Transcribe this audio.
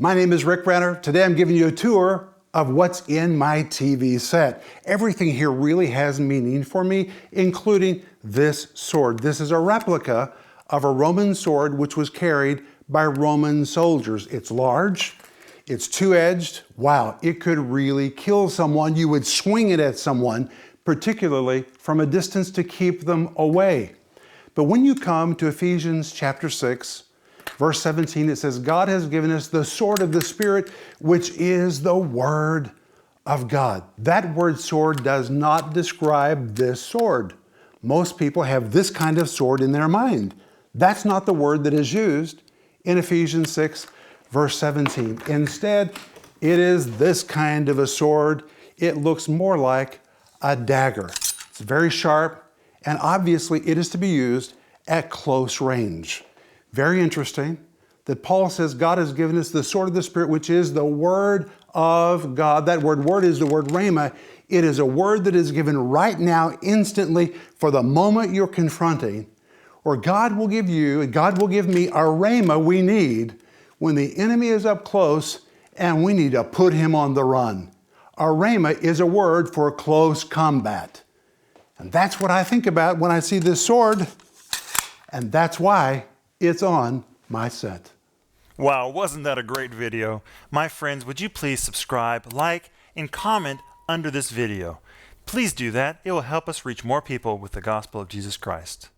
My name is Renner. Today I'm giving you a tour of what's in my TV set. Everything here really has meaning for me, including this sword. This is a replica of a Roman sword which was carried by Roman soldiers. It's large, it's two-edged. Wow, it could really kill someone. You would swing it at someone, particularly from a distance to keep them away. But when you come to Ephesians chapter 6, verse 17, it says, God has given us the sword of the Spirit, which is the Word of God. That word sword does not describe this sword. Most people have this kind of sword in their mind. That's not the word that is used in Ephesians 6, verse 17. Instead, it is this kind of a sword. It looks more like a dagger. It's very sharp, and obviously it is to be used at close range. Very interesting that Paul says God has given us the sword of the Spirit, which is the Word of God. That word is the word rhema. It is a word that is given right now, instantly, for the moment you're confronting, or God will give you, and God will give me a rhema we need when the enemy is up close and we need to put him on the run. A rhema is a word for close combat. And that's what I think about when I see this sword, and that's why it's on my set. Wow, wasn't that a great video? My friends, would you please subscribe, like, and comment under this video? Please do that. It will help us reach more people with the gospel of Jesus Christ.